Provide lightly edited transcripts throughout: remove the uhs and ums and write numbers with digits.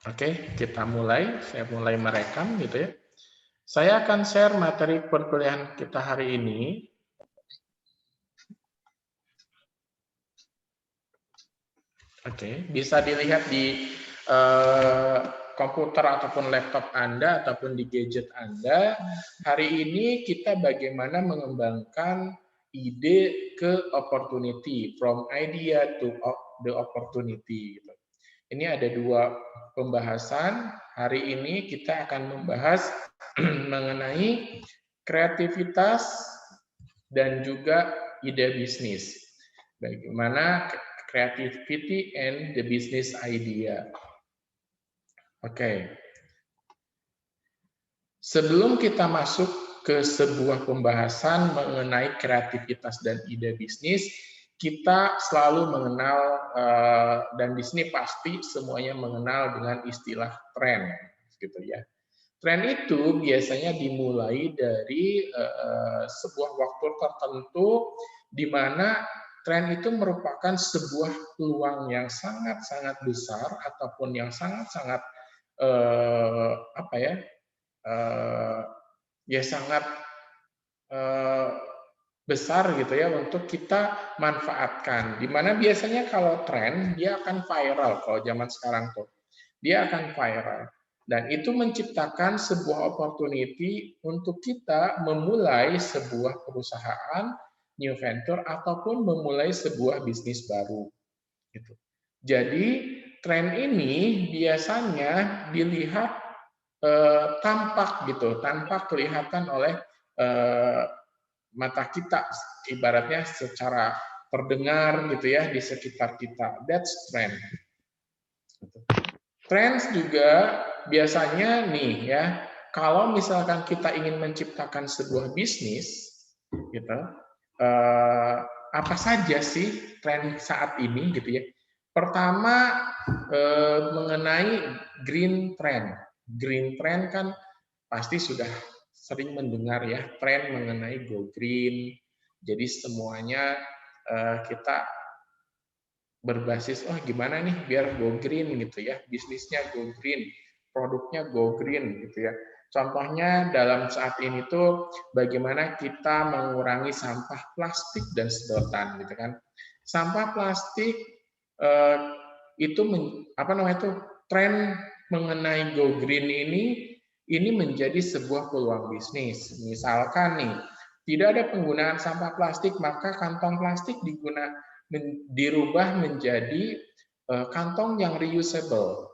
Oke, kita mulai. Saya mulai merekam gitu ya. Saya akan share materi perkuliahan kita hari ini. Oke, bisa dilihat di komputer ataupun laptop Anda ataupun di gadget Anda. Hari ini kita bagaimana mengembangkan ide ke opportunity, from idea to the opportunity. Gitu. Ini ada dua pembahasan. Hari ini kita akan membahas mengenai kreativitas dan juga ide bisnis. Bagaimana creativity and the business idea. Oke. Sebelum kita masuk ke sebuah pembahasan mengenai kreativitas dan ide bisnis, kita selalu mengenal dan di sini pasti semuanya mengenal dengan istilah tren, gitu ya. Tren itu biasanya dimulai dari sebuah waktu tertentu di mana tren itu merupakan sebuah peluang yang sangat-sangat besar ataupun yang sangat-sangat apa ya, ya sangat besar gitu ya untuk kita manfaatkan. Dimana biasanya kalau tren dia akan viral kalau zaman sekarang tuh. Dia akan viral. Dan itu menciptakan sebuah opportunity untuk kita memulai sebuah perusahaan, new venture, ataupun memulai sebuah bisnis baru. Gitu. Jadi, tren ini biasanya dilihat tampak gitu, tampak kelihatan oleh mata kita, ibaratnya secara terdengar gitu ya di sekitar kita. That's trend. Trends juga biasanya nih ya, kalau misalkan kita ingin menciptakan sebuah bisnis, gitu, apa saja sih tren saat ini gitu ya? Pertama mengenai green trend. Green trend kan pasti sudah sering mendengar ya tren mengenai go green. Jadi semuanya kita berbasis gimana nih biar go green gitu ya, bisnisnya go green, produknya go green gitu ya. Contohnya dalam saat ini tuh bagaimana kita mengurangi sampah plastik dan sedotan gitu kan. Sampah plastik itu apa namanya tuh tren mengenai go green ini menjadi sebuah peluang bisnis. Misalkan nih tidak ada penggunaan sampah plastik, maka kantong plastik dirubah menjadi kantong yang reusable.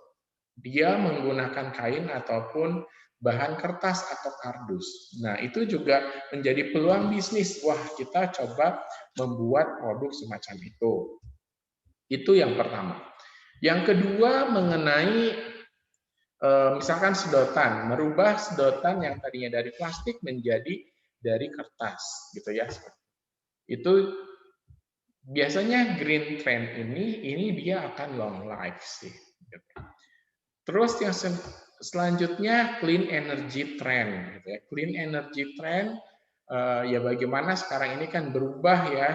Dia menggunakan kain ataupun bahan kertas atau kardus. Nah, itu juga menjadi peluang bisnis. Wah, kita coba membuat produk semacam itu. Itu yang pertama. Yang kedua mengenai misalkan sedotan, merubah sedotan yang tadinya dari plastik menjadi dari kertas, gitu ya. Itu biasanya green trend ini dia akan long life sih. Terus yang selanjutnya clean energy trend. Gitu ya. Clean energy trend ya bagaimana sekarang ini kan berubah ya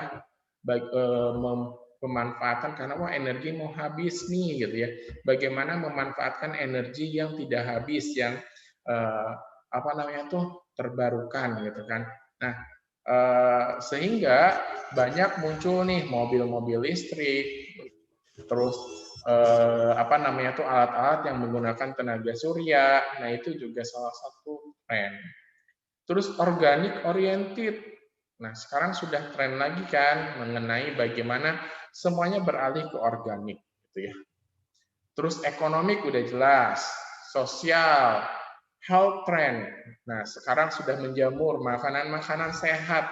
pemanfaatan karena energi mau habis nih gitu ya. Bagaimana memanfaatkan energi yang tidak habis yang apa namanya tuh terbarukan gitu kan. Nah sehingga banyak muncul nih mobil-mobil listrik, terus apa namanya tuh alat-alat yang menggunakan tenaga surya. Nah itu juga salah satu tren. Terus organic oriented. Nah sekarang sudah tren lagi kan mengenai bagaimana semuanya beralih ke organik, gitu ya. Terus ekonomi udah jelas, sosial, health trend. Nah, sekarang sudah menjamur makanan-makanan sehat,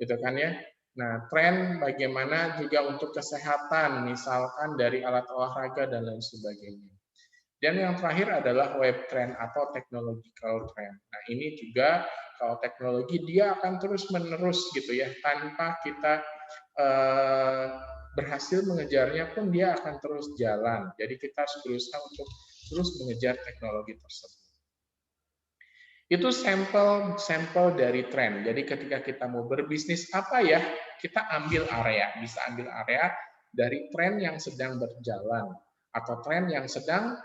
gitu kan ya. Nah, tren bagaimana juga untuk kesehatan, misalkan dari alat olahraga dan lain sebagainya. Dan yang terakhir adalah web trend atau technological trend. Nah, ini juga kalau teknologi dia akan terus-menerus gitu ya, tanpa kita berhasil mengejarnya pun dia akan terus jalan. Jadi kita harus berusaha untuk terus mengejar teknologi tersebut. Itu sampel dari tren. Jadi ketika kita mau berbisnis apa ya, kita ambil area. Bisa ambil area dari tren yang sedang berjalan atau tren yang sedang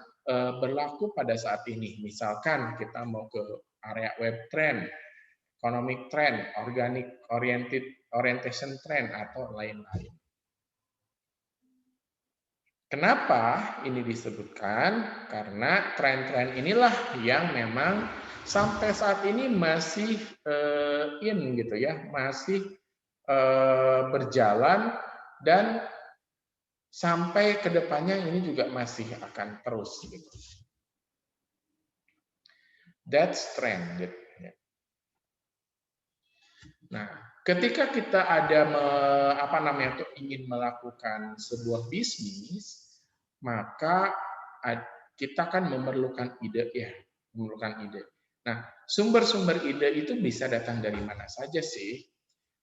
berlaku pada saat ini. Misalkan kita mau ke area web trend, economic trend, organic orientation trend, atau lain-lain. Kenapa ini disebutkan? Karena tren-tren inilah yang memang sampai saat ini masih gitu ya, masih berjalan, dan sampai ke depannya ini juga masih akan terus gitu. That's trend gitu. Nah, ketika kita ada ingin melakukan sebuah bisnis, maka kita kan memerlukan ide ya, memerlukan ide. Nah, sumber-sumber ide itu bisa datang dari mana saja sih?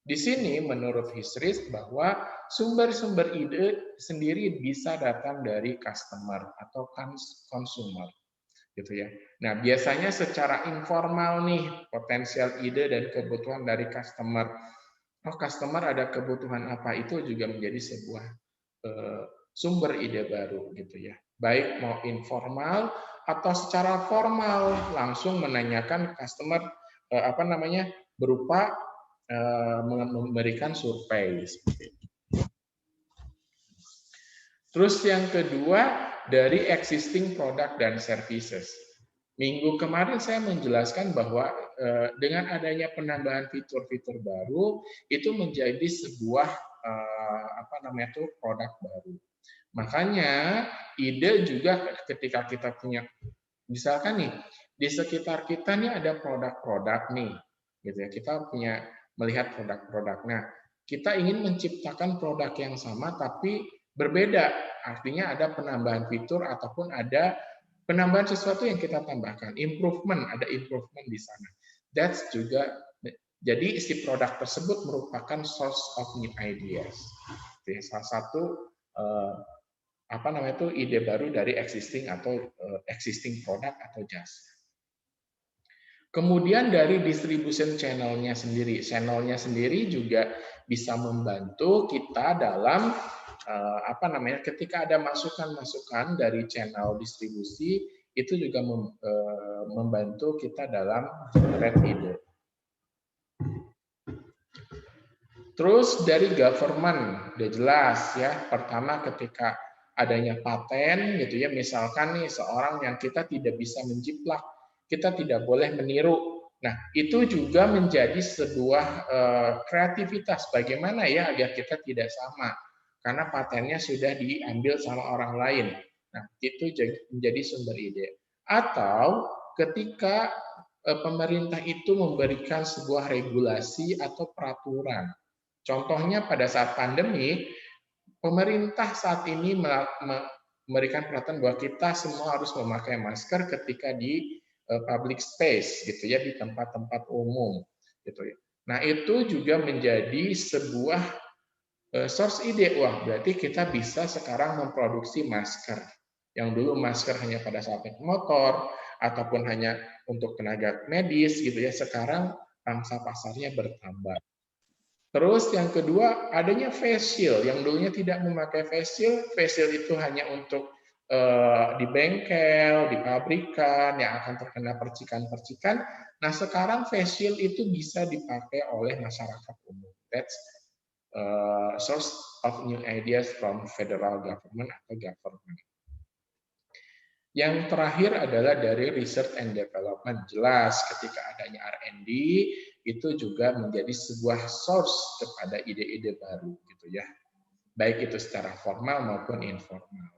Di sini menurut Hisris bahwa sumber-sumber ide sendiri bisa datang dari customer atau consumer, gitu ya. Nah, biasanya secara informal nih potensial ide dan kebutuhan dari customer. Oh, customer ada kebutuhan apa, itu juga menjadi sebuah sumber ide baru, gitu ya. Baik mau informal atau secara formal, langsung menanyakan customer berupa memberikan survei. Terus yang kedua, dari existing product dan services. Minggu kemarin saya menjelaskan bahwa dengan adanya penambahan fitur-fitur baru itu menjadi sebuah produk baru. Makanya ide juga ketika kita punya, misalkan nih di sekitar kita nih ada produk-produk nih, gitu ya. Kita punya melihat produk-produk. Nah, kita ingin menciptakan produk yang sama tapi berbeda. Artinya ada penambahan fitur ataupun ada penambahan sesuatu yang kita tambahkan, ada improvement di sana. That's juga, jadi si produk tersebut merupakan source of new ideas. Jadi salah satu ide baru dari existing produk atau jasa. Kemudian dari distribution channel-nya sendiri juga bisa membantu kita dalam ketika ada masukan-masukan dari channel distribusi, itu juga membantu kita dalam generate ide. Terus dari government, udah jelas ya. Pertama ketika adanya paten gitu ya, misalkan nih seorang yang kita tidak bisa menjiplak, kita tidak boleh meniru. Nah, itu juga menjadi sebuah kreativitas. Bagaimana ya agar kita tidak sama? Karena patennya sudah diambil sama orang lain. Nah, itu menjadi sumber ide. Atau ketika pemerintah itu memberikan sebuah regulasi atau peraturan. Contohnya pada saat pandemi, pemerintah saat ini memberikan peraturan bahwa kita semua harus memakai masker ketika di public space, gitu ya, di tempat-tempat umum, gitu ya. Nah, itu juga menjadi sebuah source ide. Wah, berarti kita bisa sekarang memproduksi masker. Yang dulu masker hanya pada saat naik motor ataupun hanya untuk tenaga medis, gitu ya. Sekarang pangsa pasarnya bertambah. Terus yang kedua, adanya face shield. Yang dulunya tidak memakai face shield itu hanya untuk di bengkel, di pabrikan, yang akan terkena percikan-percikan. Nah, sekarang face shield itu bisa dipakai oleh masyarakat umum. That's source of new ideas from federal government atau government. Yang terakhir adalah dari research and development. Jelas ketika adanya R&D itu juga menjadi sebuah source kepada ide-ide baru, gitu ya. Baik itu secara formal maupun informal.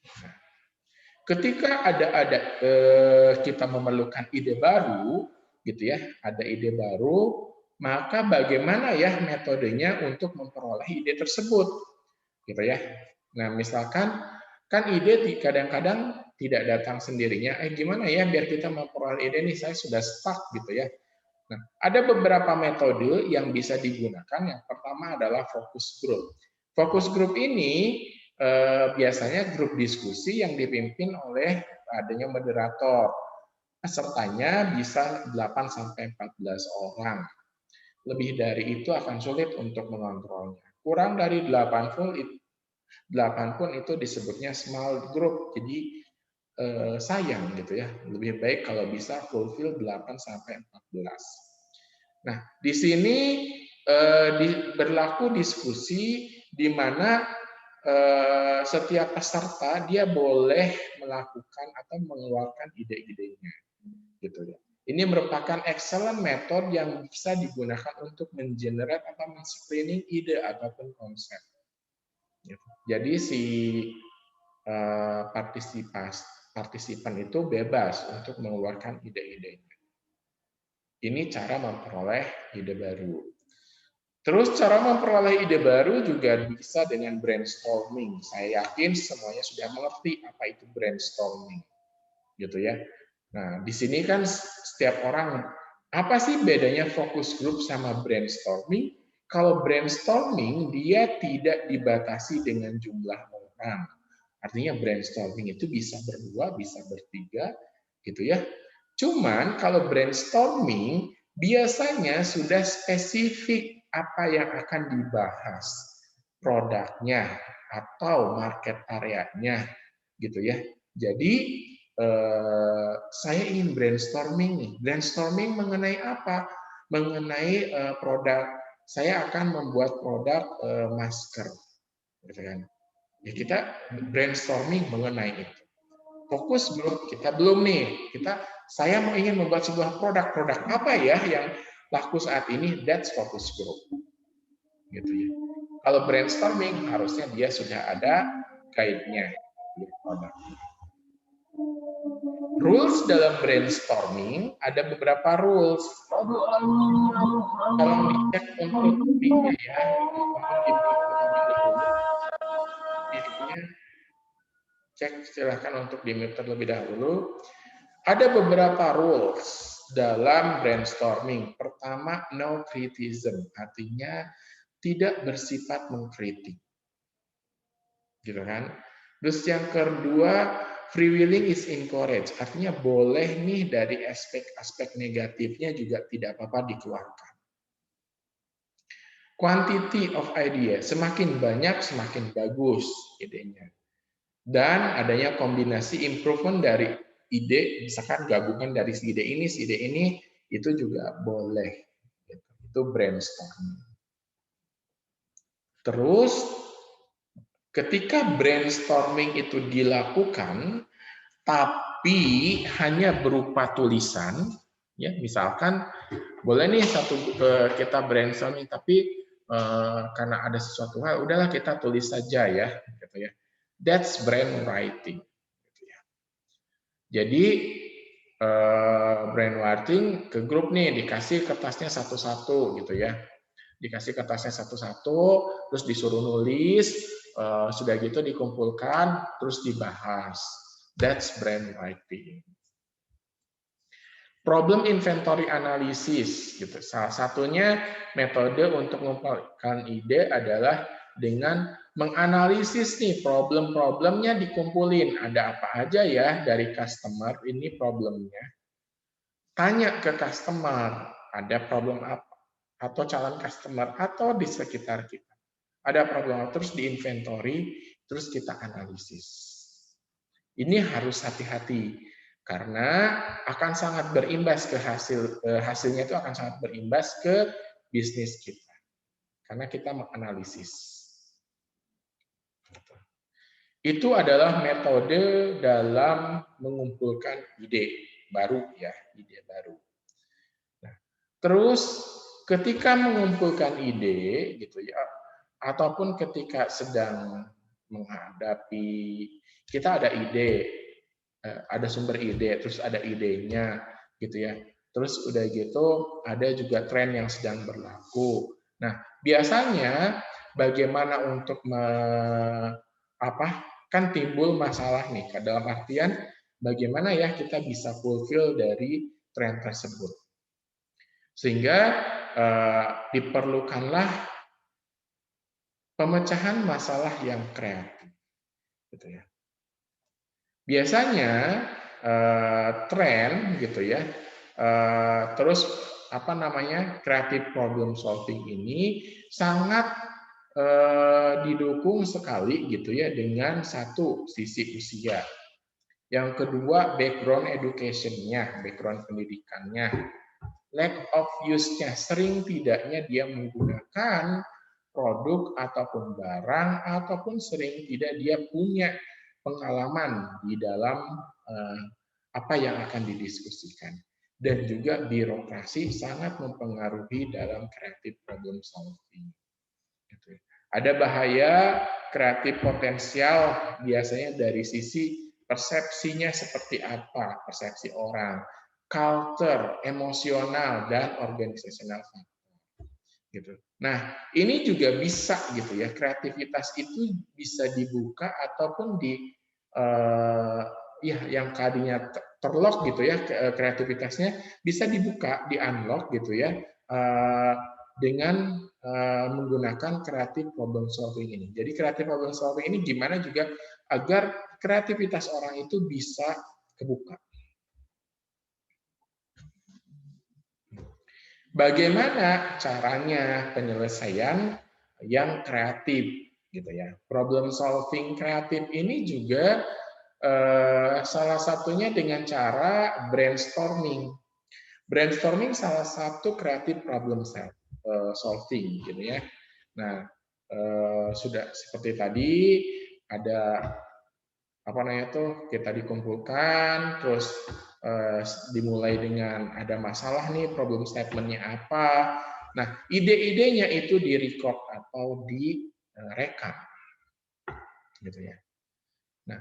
Nah, ketika kita memerlukan ide baru, gitu ya, ada ide baru, maka bagaimana ya metodenya untuk memperoleh ide tersebut, gitu ya. Nah, misalkan kan ide kadang-kadang tidak datang sendirinya. Gimana ya biar kita memperoleh ide nih, saya sudah stuck gitu ya. Nah, ada beberapa metode yang bisa digunakan. Yang pertama adalah focus group. Focus group ini biasanya grup diskusi yang dipimpin oleh adanya moderator. Pesertanya bisa 8-14 orang. Lebih dari itu akan sulit untuk mengontrolnya. Kurang dari 80 8 pun itu disebutnya small group. Jadi sayang gitu ya. Lebih baik kalau bisa fulfill 8 sampai 14. Nah, di sini berlaku diskusi di mana setiap peserta dia boleh melakukan atau mengeluarkan ide-idenya, gitu ya. Ini merupakan excellent method yang bisa digunakan untuk mengenerate atau men-screening ide ataupun konsep. Jadi si partisipan itu bebas untuk mengeluarkan ide-idenya. Ini cara memperoleh ide baru. Terus cara memperoleh ide baru juga bisa dengan brainstorming. Saya yakin semuanya sudah mengerti apa itu brainstorming, gitu ya. Nah, di sini kan setiap orang, apa sih bedanya focus group sama brainstorming? Kalau brainstorming dia tidak dibatasi dengan jumlah orang. Artinya brainstorming itu bisa berdua, bisa bertiga, gitu ya. Cuman kalau brainstorming biasanya sudah spesifik apa yang akan dibahas, produknya atau market area-nya, gitu ya. Jadi saya ingin brainstorming nih. Brainstorming mengenai apa? Mengenai produk. Saya akan membuat produk masker, gitu kan. Ya kita brainstorming mengenai itu. Fokus grup kita belum nih. Saya mau ingin membuat sebuah produk apa ya yang laku saat ini? That's focus group. Gitu ya. Kalau brainstorming harusnya dia sudah ada guide-nya produk. Rules dalam brainstorming ada beberapa rules. Tolong dicek untuk mic-nya ya. Cek silahkan untuk di-mute terlebih dahulu. Ada beberapa rules dalam brainstorming. Pertama, no criticism, artinya tidak bersifat mengkritik. Gitu kan? Terus yang kedua, free willing is encouraged, artinya boleh nih dari aspek-aspek negatifnya juga tidak apa-apa dikeluarkan. Quantity of idea, semakin banyak semakin bagus idenya. Dan adanya kombinasi improvement dari ide, misalkan gabungan dari si ide ini, itu juga boleh. Itu brainstorming. Terus, ketika brainstorming itu dilakukan, tapi hanya berupa tulisan, ya misalkan boleh nih kita brainstorming, tapi karena ada sesuatu hal, udahlah kita tulis saja ya, gitu ya. That's brainwriting. Jadi brainwriting ke grup nih dikasih kertasnya satu-satu gitu ya, dikasih kertasnya satu-satu, terus disuruh nulis, sudah gitu dikumpulkan, terus dibahas. That's brainwriting. Problem inventory analysis gitu. Salah satunya metode untuk mengumpulkan ide adalah dengan menganalisis nih problem-problemnya dikumpulin. Ada apa aja ya dari customer ini problemnya. Tanya ke customer, ada problem apa? Atau calon customer atau di sekitar kita. Ada problem terus diinventory, terus kita analisis. Ini harus hati-hati karena akan sangat berimbas ke hasilnya itu akan sangat berimbas ke bisnis kita. Karena kita menganalisis. Itu adalah metode dalam mengumpulkan ide baru ya, ide baru. Nah, terus ketika mengumpulkan ide gitu ya, ataupun ketika sedang menghadapi kita ada ide, ada sumber ide, terus ada idenya gitu ya. Terus udah gitu ada juga tren yang sedang berlaku. Nah, biasanya bagaimana untuk kan timbul masalah nih, dalam artian bagaimana ya kita bisa fulfill dari tren tersebut. Sehingga diperlukanlah pemecahan masalah yang kreatif. Gitu ya. Biasanya tren gitu ya, terus creative problem solving ini sangat didukung sekali gitu ya dengan satu sisi usia. Yang kedua background education-nya, background pendidikannya. Lack of use-nya, sering tidaknya dia menggunakan produk ataupun barang, ataupun sering tidak dia punya pengalaman di dalam apa yang akan didiskusikan. Dan juga birokrasi sangat mempengaruhi dalam creative problem solving. Ada bahaya kreatif potensial biasanya dari sisi persepsinya seperti apa, persepsi orang, culture, emosional, dan organisasional faktor. Gitu. Nah, ini juga bisa gitu ya, kreativitas itu bisa dibuka ataupun ya yang tadinya terlock gitu ya, kreativitasnya bisa dibuka, di unlock gitu ya, dengan menggunakan creative problem solving ini. Jadi creative problem solving ini gimana juga agar kreativitas orang itu bisa kebuka. Bagaimana caranya penyelesaian yang kreatif gitu ya. Problem solving kreatif ini juga salah satunya dengan cara brainstorming. Brainstorming salah satu kreatif problem solving gitu ya. Nah, sudah seperti tadi ada apa namanya tuh kita dikumpulkan, terus dimulai dengan ada masalah nih, problem statementnya apa. Nah, ide-idenya itu direcord atau direkam, gitu ya. Nah,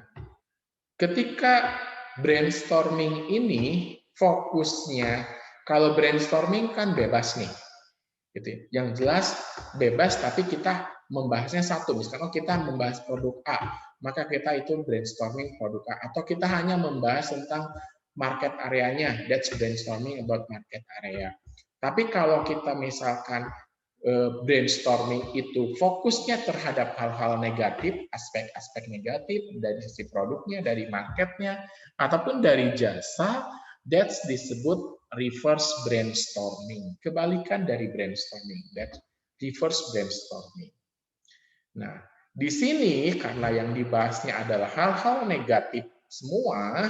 ketika brainstorming ini fokusnya, kalau brainstorming kan bebas nih, gitu ya. Yang jelas bebas, tapi kita membahasnya satu. Misalkan kita membahas produk A, maka kita itu brainstorming produk A. Atau kita hanya membahas tentang market areanya, that's brainstorming about market area. Tapi kalau kita misalkan brainstorming itu fokusnya terhadap hal-hal negatif, aspek-aspek negatif dari sisi produknya, dari marketnya, ataupun dari jasa, that's disebut reverse brainstorming. Kebalikan dari brainstorming, that's reverse brainstorming. Nah, di sini karena yang dibahasnya adalah hal-hal negatif semua,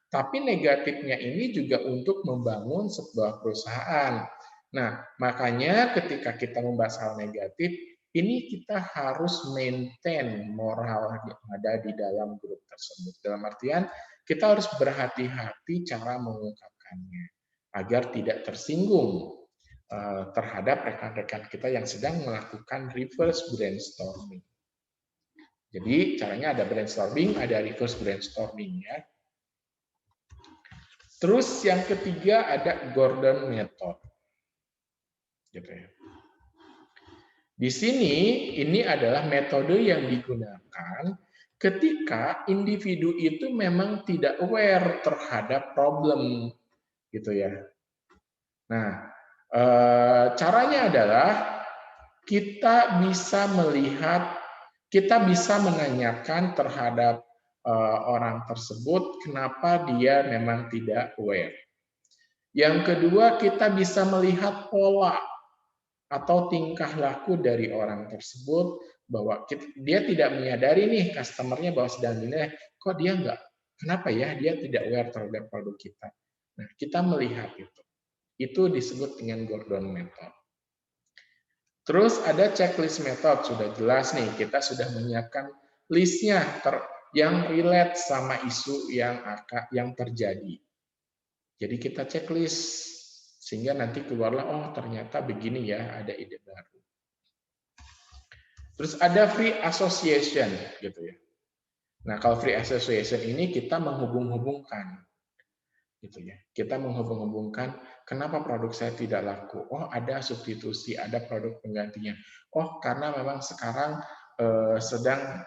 tapi negatifnya ini juga untuk membangun sebuah perusahaan. Nah, makanya ketika kita membahas hal negatif, ini kita harus maintain moral yang ada di dalam grup tersebut. Dalam artian, kita harus berhati-hati cara mengungkapkannya, agar tidak tersinggung terhadap rekan-rekan kita yang sedang melakukan reverse brainstorming. Jadi caranya ada brainstorming, ada reverse brainstorming ya. Terus yang ketiga ada Gordon Method. Gitu ya. Di sini ini adalah metode yang digunakan ketika individu itu memang tidak aware terhadap problem, gitu ya. Nah, caranya adalah kita bisa melihat, kita bisa menanyakan terhadap orang tersebut kenapa dia memang tidak aware. Yang kedua, kita bisa melihat pola atau tingkah laku dari orang tersebut, bahwa dia tidak menyadari nih customer-nya bahwa sedang dinilai, kok dia enggak, kenapa ya dia tidak aware terhadap produk kita. Nah, kita melihat itu. Itu disebut dengan Gordon Method. Terus ada checklist method, sudah jelas nih, kita sudah menyiapkan listnya yang relate sama isu yang terjadi. Jadi kita checklist sehingga nanti keluarlah, oh ternyata begini ya, ada ide baru. Terus ada free association gitu ya. Nah, kalau free association ini kita menghubung-hubungkan gitu ya. Kita menghubung-hubungkan kenapa produk saya tidak laku. Oh, ada substitusi, ada produk penggantinya. Oh, karena memang sekarang sedang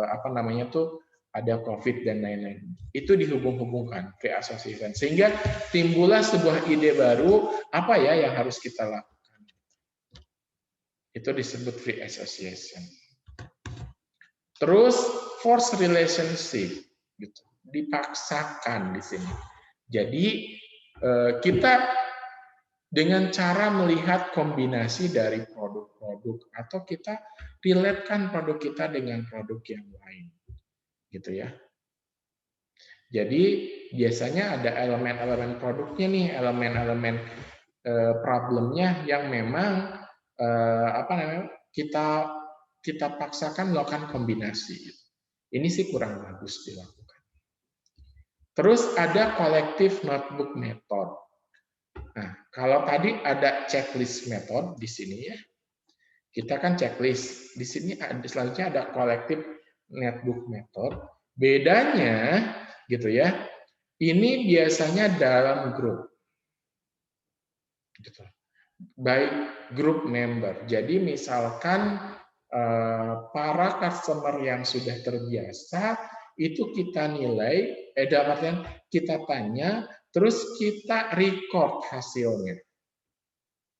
apa namanya tuh ada COVID dan lain-lain. Itu dihubung-hubungkan free association sehingga timbullah sebuah ide baru, apa ya yang harus kita lakukan. Itu disebut free association. Terus force relationship gitu. Dipaksakan di sini. Jadi kita dengan cara melihat kombinasi dari produk-produk atau kita relate-kan produk kita dengan produk yang lain, gitu ya. Jadi biasanya ada elemen-elemen produknya nih, elemen-elemen problemnya yang memang apa namanya kita paksakan melakukan kombinasi. Ini sih kurang bagus dilakukan. Terus ada collective notebook method. Nah, kalau tadi ada checklist method di sini ya, kita kan checklist. Di sini selanjutnya ada collective notebook method. Bedanya gitu ya, ini biasanya dalam grup. Gitu. By group member. Jadi misalkan para customer yang sudah terbiasa itu kita nilai, dalam artian kita tanya, terus kita record hasilnya.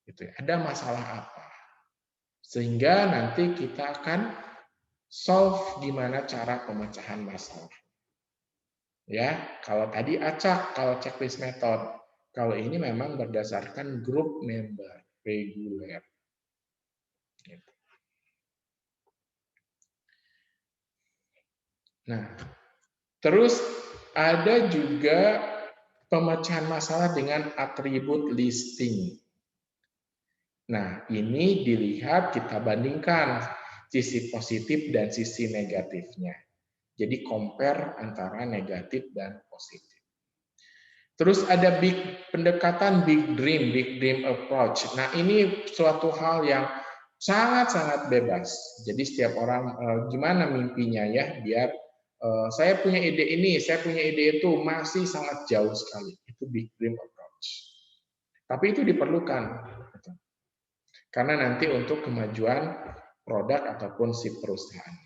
Gitu. Ada masalah apa? Sehingga nanti kita akan solve gimana cara pemecahan masalah. Ya, kalau tadi acak, kalau checklist method. Kalau ini memang berdasarkan group member reguler. Nah, terus ada juga pemecahan masalah dengan atribut listing. Nah, ini dilihat kita bandingkan sisi positif dan sisi negatifnya. Jadi compare antara negatif dan positif. Terus ada pendekatan big dream approach. Nah, ini suatu hal yang sangat-sangat bebas. Jadi setiap orang gimana mimpinya ya, biar saya punya ide ini, saya punya ide itu masih sangat jauh sekali. Itu big dream approach. Tapi itu diperlukan. Karena nanti untuk kemajuan produk ataupun si perusahaan.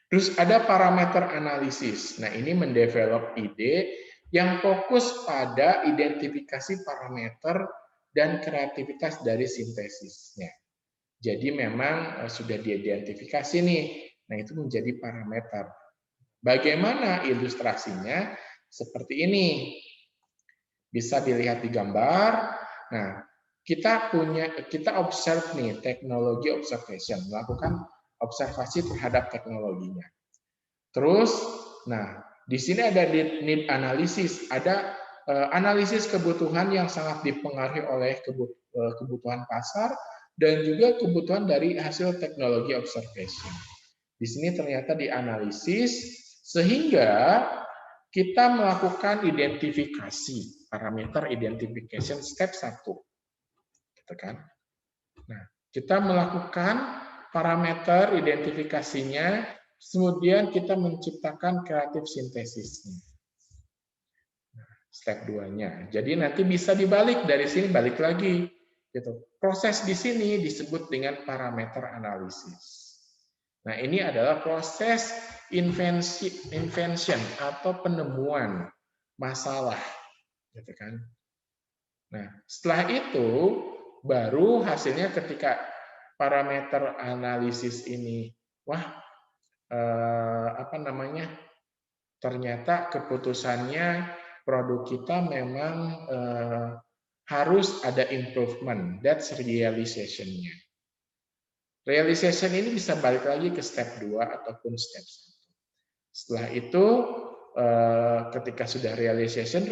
Terus ada parameter analisis. Nah, ini mendevelop ide yang fokus pada identifikasi parameter dan kreativitas dari sintesisnya. Jadi memang sudah diidentifikasi nih. Nah, itu menjadi parameter. Bagaimana ilustrasinya? Seperti ini. Bisa dilihat di gambar. Nah, kita observe nih teknologi observation, melakukan observasi terhadap teknologinya. Terus, nah di sini ada need analysis, ada analisis kebutuhan yang sangat dipengaruhi oleh kebutuhan pasar dan juga kebutuhan dari hasil teknologi observation. Di sini ternyata dianalisis sehingga kita melakukan identifikasi, parameter identification step 1. Gitu kan? Nah, kita melakukan parameter identifikasinya, kemudian kita menciptakan kreatif sintesisnya. Nah, step 2-nya. Jadi nanti bisa dibalik dari sini, balik lagi. Gitu. Proses di sini disebut dengan parameter analisis. Nah, ini adalah proses invention atau penemuan masalah. Gitu kan? Nah, setelah itu baru hasilnya ketika parameter analisis ini, apa namanya? Ternyata keputusannya produk kita memang harus ada improvement. That's realization-nya. Realization ini bisa balik lagi ke step 2 ataupun step 1. Setelah itu ketika sudah realization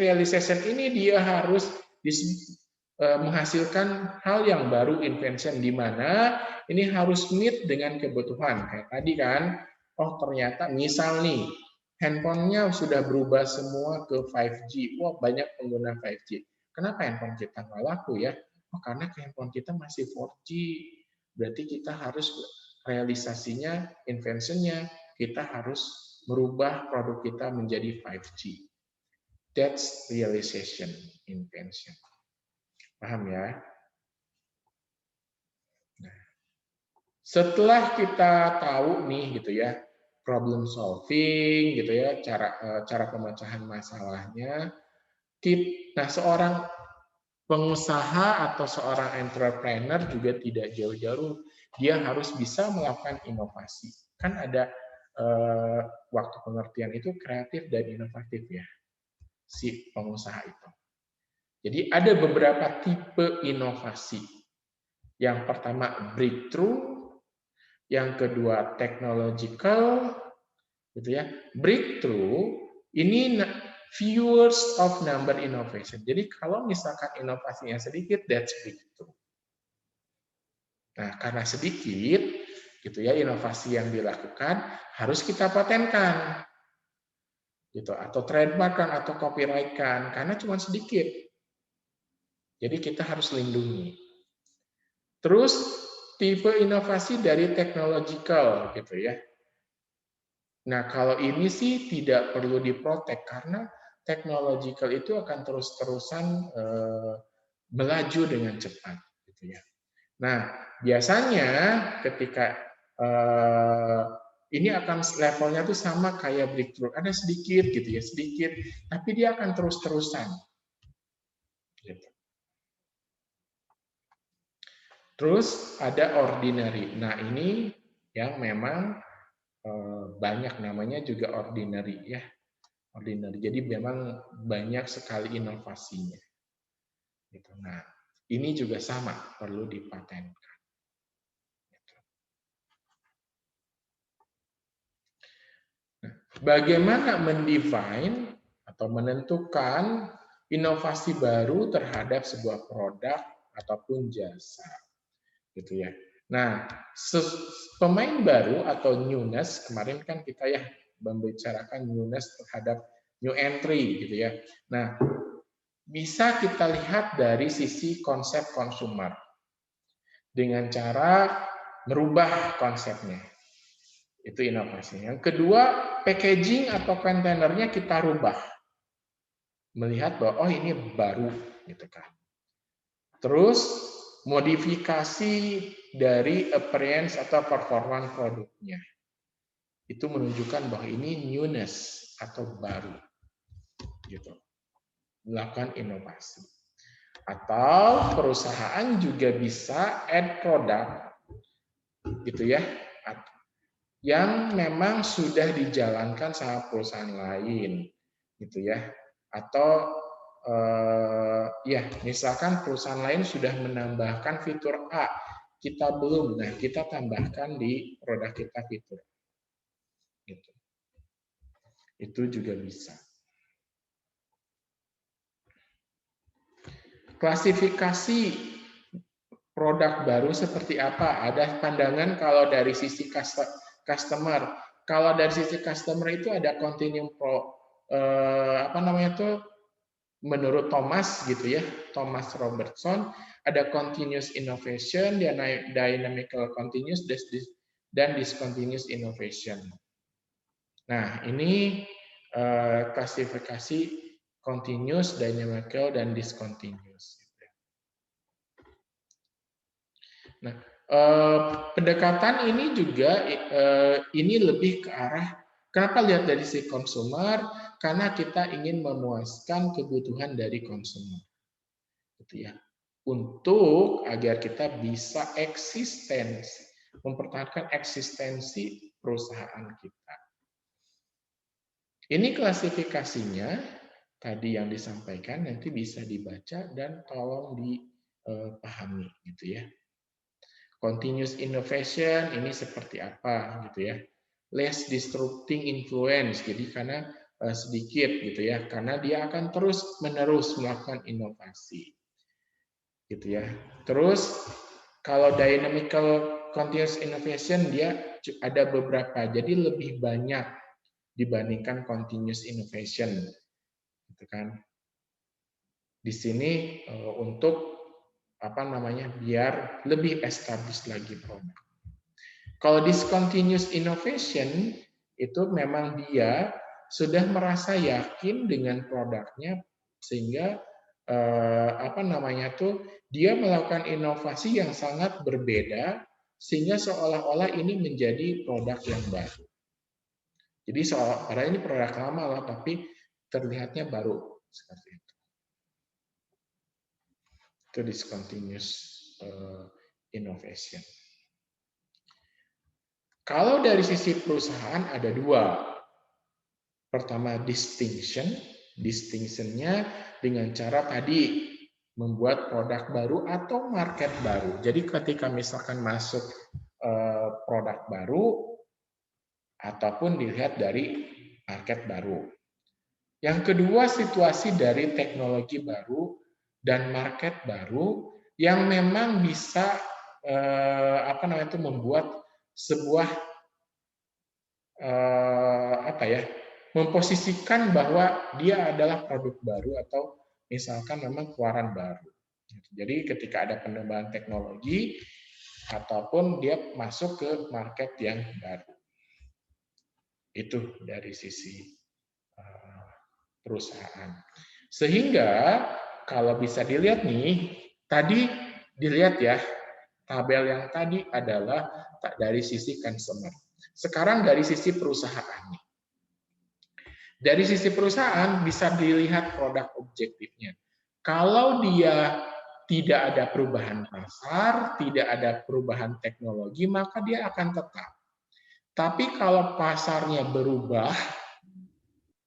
ini dia harus menghasilkan hal yang baru, invention, di mana ini harus meet dengan kebutuhan. Kayak tadi kan, oh ternyata misal nih, handphonenya sudah berubah semua ke 5G. Wah, banyak pengguna 5G. Kenapa handphone kita nggak laku ya? Oh, karena handphone kita masih 4G. Berarti kita harus realisasinya, inventionnya, kita harus merubah produk kita menjadi 5G. That's realization, invention. Paham ya? Nah, setelah kita tahu nih gitu ya, problem solving gitu ya, cara pemecahan masalahnya, nah seorang pengusaha atau seorang entrepreneur juga tidak jauh-jauh, dia harus bisa melakukan inovasi. Kan ada waktu pengertian itu kreatif dan inovatif ya, si pengusaha itu. Jadi ada beberapa tipe inovasi. Yang pertama breakthrough, yang kedua technological, gitu ya. Breakthrough ini viewers of number innovation. Jadi kalau misalkan inovasinya sedikit, that's breakthrough. Nah, karena sedikit, gitu ya, inovasi yang dilakukan harus kita patenkan, gitu, atau trademark-kan atau copyright-kan, karena cuma sedikit. Jadi kita harus lindungi. Terus tipe inovasi dari technological, gitu ya. Nah, kalau ini sih tidak perlu diprotek karena technological itu akan terus-terusan melaju dengan cepat, gitu ya. Nah, biasanya ketika ini akan levelnya tuh sama kayak breakthrough, ada sedikit gitu ya, sedikit, tapi dia akan terus-terusan. Gitu. Terus ada ordinary. Nah, ini yang memang banyak namanya juga ordinary ya. Ordinary. Jadi memang banyak sekali inovasinya. Gitu. Nah, ini juga sama perlu dipatenkan. Gitu. Nah, bagaimana mendefine atau menentukan inovasi baru terhadap sebuah produk ataupun jasa, gitu ya. Nah, pemain baru atau newness, kemarin kan kita ya membicarakan newness terhadap new entry, gitu ya. Nah, bisa kita lihat dari sisi konsep consumer dengan cara merubah konsepnya. Itu inovasi. Yang kedua, packaging atau kontainernya kita rubah. Melihat bahwa oh ini baru gitu kan. Terus modifikasi dari appearance atau performance produknya. Itu menunjukkan bahwa ini newness atau baru. Gitu. Melakukan inovasi. Atau perusahaan juga bisa add produk gitu ya, yang memang sudah dijalankan sama perusahaan lain gitu ya, atau ya misalkan perusahaan lain sudah menambahkan fitur A, kita belum, nah kita tambahkan di produk kita fitur gitu. Itu juga bisa. Klasifikasi produk baru seperti apa? Ada pandangan kalau dari sisi customer. Kalau dari sisi customer itu ada continuum apa namanya itu, menurut Thomas gitu ya, Thomas Robertson, ada continuous innovation, dynamical continuous, dan discontinuous innovation. Nah, ini klasifikasi continuous, dynamical, dan discontinuous. Nah, pendekatan ini juga ini lebih ke arah kenapa lihat dari si konsumer, karena kita ingin memuaskan kebutuhan dari konsumer, gitu ya, untuk agar kita bisa eksistensi, mempertahankan eksistensi perusahaan kita. Ini klasifikasinya tadi yang disampaikan, nanti bisa dibaca dan tolong dipahami, gitu ya. Continuous innovation ini seperti apa gitu ya. Less disrupting influence, jadi karena sedikit gitu ya, karena dia akan terus menerus melakukan inovasi gitu ya. Terus kalau dynamical continuous innovation dia ada beberapa, jadi lebih banyak dibandingkan continuous innovation gitu kan. Di sini untuk apa namanya, biar lebih established lagi produk. Kalau discontinuous innovation itu memang dia sudah merasa yakin dengan produknya sehingga apa namanya tuh dia melakukan inovasi yang sangat berbeda sehingga seolah-olah ini menjadi produk yang baru. Jadi padahal ini produk lama lah tapi terlihatnya baru seperti itu. Itu discontinuous innovation. Kalau dari sisi perusahaan ada dua. Pertama distinction, distinction-nya dengan cara tadi membuat produk baru atau market baru. Jadi ketika misalkan masuk produk baru ataupun dilihat dari market baru. Yang kedua, situasi dari teknologi baru dan market baru yang memang bisa membuat sebuah memposisikan bahwa dia adalah produk baru atau misalkan memang keluaran baru. Jadi ketika ada penambahan teknologi ataupun dia masuk ke market yang baru. Itu dari sisi perusahaan. Sehingga kalau bisa dilihat nih, tadi dilihat ya, tabel yang tadi adalah dari sisi consumer. Sekarang dari sisi perusahaan. Dari sisi perusahaan bisa dilihat produk objektifnya. Kalau dia tidak ada perubahan pasar, tidak ada perubahan teknologi, maka dia akan tetap. Tapi kalau pasarnya berubah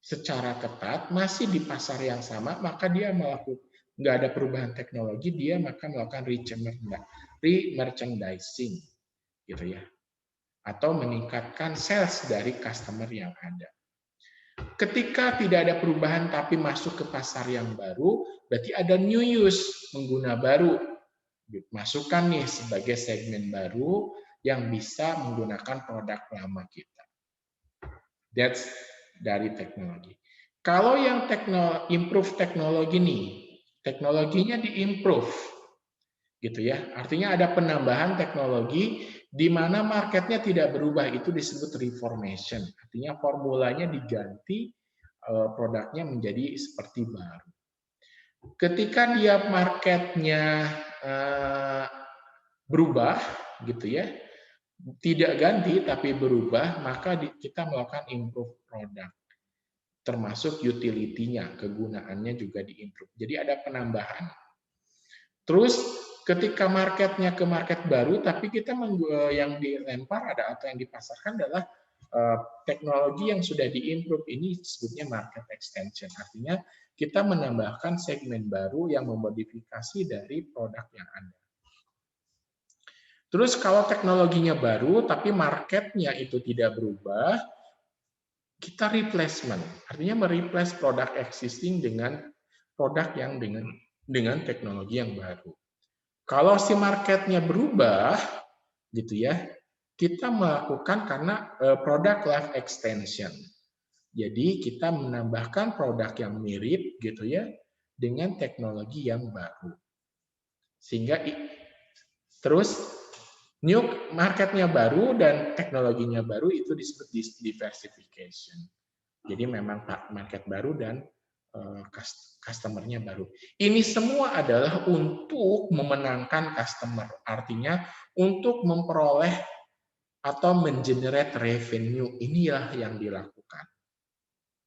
secara ketat, masih di pasar yang sama, maka dia melakukan nggak ada perubahan teknologi, dia maka melakukan re-merchandising, gitu ya, atau meningkatkan sales dari customer yang ada. Ketika tidak ada perubahan tapi masuk ke pasar yang baru, berarti ada new use, pengguna baru. Masukkan nih sebagai segmen baru yang bisa menggunakan produk lama kita. That's dari teknologi. Kalau yang improve teknologi nih, teknologinya di-improve. Gitu ya. Artinya ada penambahan teknologi di mana marketnya tidak berubah, itu disebut reformation. Artinya formulanya diganti, produknya menjadi seperti baru. Ketika dia marketnya berubah, gitu ya, tidak ganti tapi berubah, maka kita melakukan improve produk, termasuk utility-nya, kegunaannya juga diimprove. Jadi ada penambahan. Terus ketika marketnya ke market baru, tapi kita yang dilempar atau yang dipasarkan adalah teknologi yang sudah diimprove, ini disebutnya market extension. Artinya kita menambahkan segmen baru yang memodifikasi dari produk yang ada. Terus kalau teknologinya baru, tapi marketnya itu tidak berubah, kita replacement. Artinya mereplace produk existing dengan produk yang dengan teknologi yang baru. Kalau si marketnya berubah, gitu ya, kita melakukan karena product life extension. Jadi kita menambahkan produk yang mirip, gitu ya, dengan teknologi yang baru. Sehingga terus new marketnya baru dan teknologinya baru, itu disebut diversification. Jadi memang market baru dan customer-nya baru. Ini semua adalah untuk memenangkan customer. Artinya untuk memperoleh atau mengenerate revenue. Inilah yang dilakukan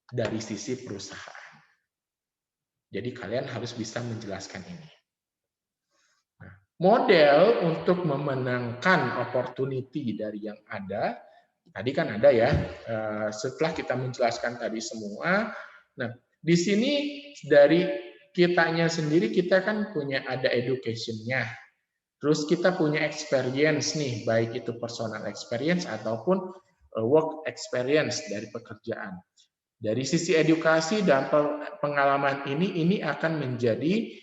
dari sisi perusahaan. Jadi kalian harus bisa menjelaskan ini. Nah, model untuk memenangkan opportunity dari yang ada, tadi kan ada ya, setelah kita menjelaskan tadi semua, nah di sini dari kitanya sendiri kita kan punya ada education-nya. Terus kita punya experience nih, baik itu personal experience ataupun work experience dari pekerjaan. Dari sisi edukasi dan pengalaman ini akan menjadi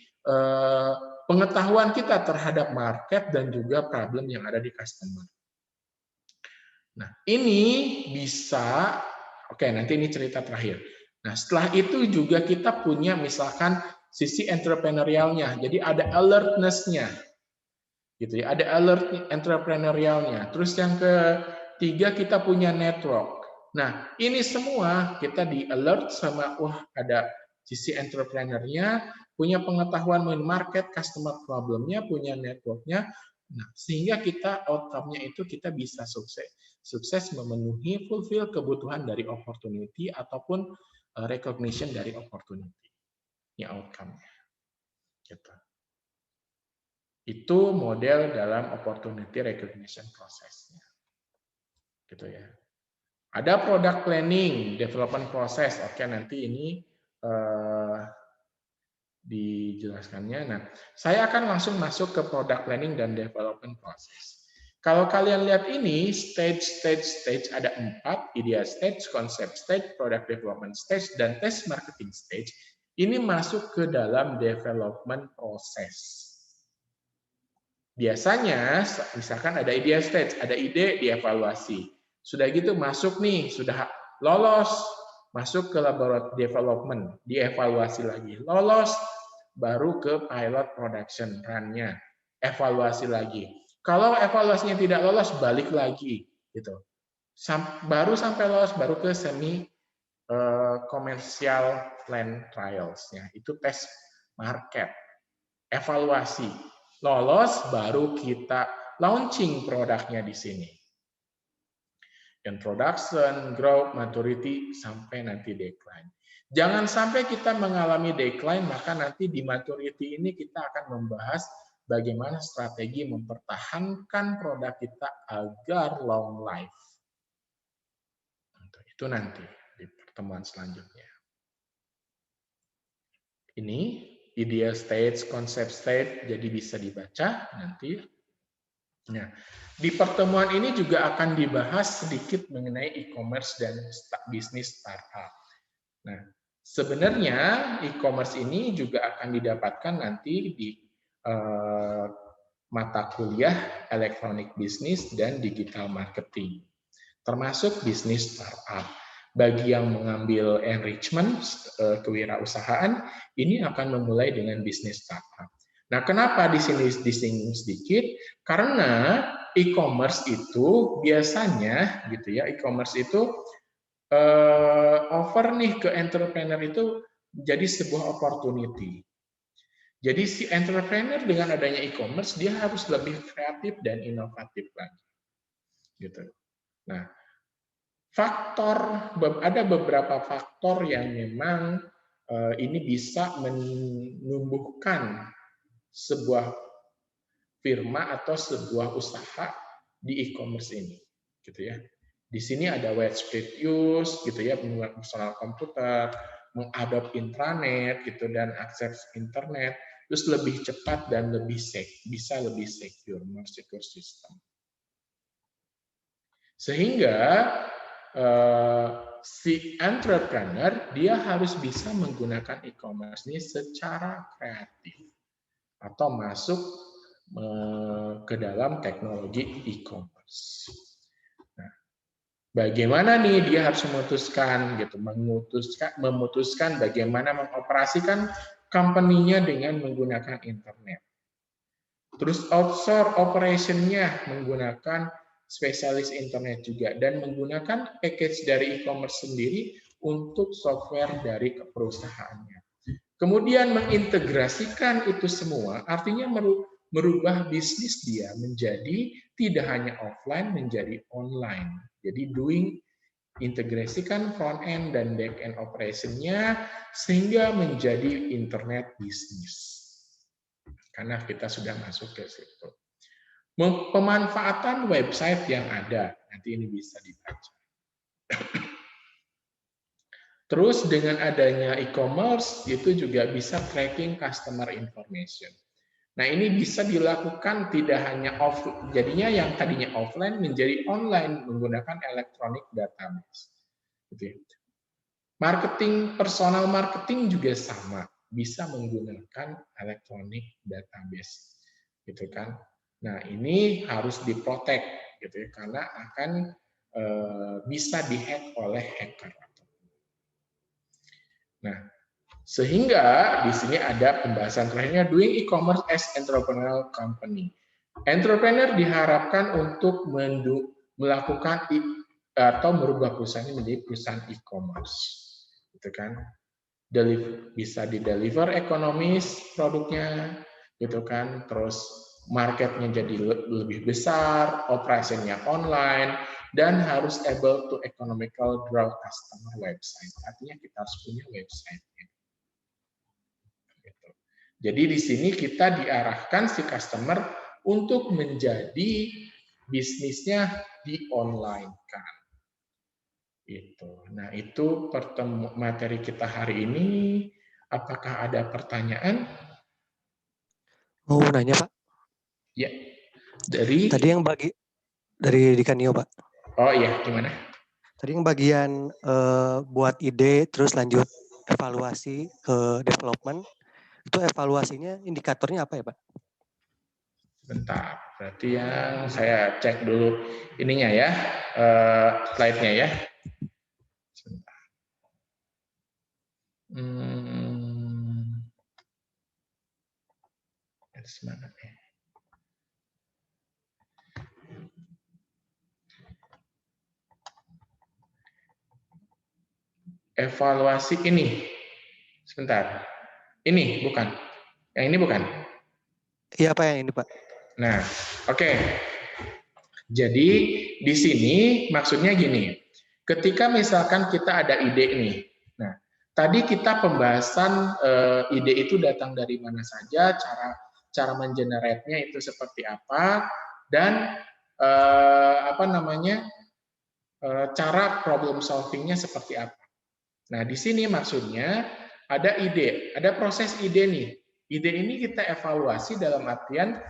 pengetahuan kita terhadap market dan juga problem yang ada di customer. Nah, ini bisa, oke, nanti ini cerita terakhir. Nah, setelah itu juga kita punya misalkan sisi entrepreneurialnya. Jadi ada alertness-nya. Gitu ya, ada alert entrepreneurialnya. Terus yang ketiga kita punya network. Nah, ini semua kita di alert sama ada sisi entrepreneurnya, punya pengetahuan mengenai market, customer problemnya, punya networknya. Nah, sehingga kita outcome-nya itu kita bisa sukses memenuhi fulfill kebutuhan dari opportunity ataupun recognition dari opportunity. Ini outcome-nya. Gitu. Itu model dalam opportunity recognition prosesnya. Gitu ya. Ada product planning, development process. Oke, nanti ini dijelaskannya. Nah, saya akan langsung masuk ke product planning dan development process. Kalau kalian lihat ini, stage ada 4, idea stage, concept stage, product development stage, dan test marketing stage. Ini masuk ke dalam development proses. Biasanya, misalkan ada idea stage, ada ide, dievaluasi. Sudah gitu masuk nih, sudah lolos, masuk ke laboratorium development, dievaluasi lagi. Lolos, baru ke pilot production run-nya, evaluasi lagi. Kalau evaluasinya tidak lolos, balik lagi, gitu. Baru sampai lolos, baru ke semi commercial plan trials-nya. Itu tes market, evaluasi, lolos, baru kita launching produknya di sini. Introduction, growth, maturity, sampai nanti decline. Jangan sampai kita mengalami decline, maka nanti di maturity ini kita akan membahas bagaimana strategi mempertahankan produk kita agar long life. Itu nanti di pertemuan selanjutnya. Ini idea stage, concept stage, jadi bisa dibaca nanti. Nah, di pertemuan ini juga akan dibahas sedikit mengenai e-commerce dan bisnis startup. Nah, sebenarnya e-commerce ini juga akan didapatkan nanti di mata kuliah elektronik bisnis dan digital marketing, termasuk bisnis startup. Bagi yang mengambil enrichment, kewirausahaan, ini akan memulai dengan bisnis startup. Nah, kenapa di sini disinggung sedikit? Karena e-commerce itu biasanya, gitu ya, e-commerce itu offer nih ke entrepreneur itu jadi sebuah opportunity. Jadi si entrepreneur dengan adanya e-commerce dia harus lebih kreatif dan inovatif lagi. Gitu. Nah, ada beberapa faktor yang memang ini bisa menumbuhkan sebuah firma atau sebuah usaha di e-commerce ini, gitu ya. Di sini ada widespread use, gitu ya, penggunaan personal komputer, mengadop intranet, gitu, dan akses internet, terus lebih cepat dan lebih bisa lebih secure, more secure system. Sehingga si entrepreneur dia harus bisa menggunakan e-commerce ini secara kreatif atau masuk ke dalam teknologi e-commerce. Nah, bagaimana nih dia harus memutuskan bagaimana mengoperasikan company-nya dengan menggunakan internet. Terus outsource operation-nya menggunakan spesialis internet juga dan menggunakan package dari e-commerce sendiri untuk software dari perusahaannya. Kemudian mengintegrasikan itu semua artinya merubah bisnis dia menjadi tidak hanya offline menjadi online. Jadi integrasikan front end dan back end operation-nya sehingga menjadi internet bisnis. Karena kita sudah masuk ke situ. Pemanfaatan website yang ada, nanti ini bisa dibaca. Terus dengan adanya e-commerce, itu juga bisa tracking customer information. Nah, ini bisa dilakukan tidak hanya offline, jadinya yang tadinya offline menjadi online menggunakan electronic database. Personal marketing juga sama, bisa menggunakan electronic database, gitu kan. Nah, ini harus diprotek, gitu ya, karena akan bisa dihack oleh hacker. Nah, sehingga di sini ada pembahasan terakhirnya doing e-commerce as entrepreneurial company. Entrepreneur diharapkan untuk melakukan atau merubah perusahaan menjadi perusahaan e-commerce, gitu kan? Bisa di-deliver ekonomis produknya, gitu kan? Terus marketnya jadi lebih besar, operasinya online, dan harus able to economical draw customer website. Artinya kita harus punya website-nya. Gitu. Jadi di sini kita diarahkan si customer untuk menjadi bisnisnya di online kan. Itu. Nah, itu materi kita hari ini. Apakah ada pertanyaan? Mau nanya, Pak? Ya. Dari tadi yang Dari Dikanio, Pak. Oh iya, gimana? Tadi yang bagian buat ide, terus lanjut evaluasi ke development, itu evaluasinya indikatornya apa ya, Pak? Bentar, berarti yang saya cek dulu ininya ya, slide-nya ya. Sebentar. Semangat ya. Evaluasi ini, sebentar. Ini bukan, yang ini bukan. Iya, Pak, yang ini, Pak. Nah, oke. Jadi di sini maksudnya gini, ketika misalkan kita ada ide nih, nah tadi kita pembahasan ide itu datang dari mana saja, cara mengenerate-nya itu seperti apa, dan apa namanya cara problem solving-nya seperti apa. Nah di sini maksudnya ada ide, ada proses ide nih. Ide ini kita evaluasi dalam artian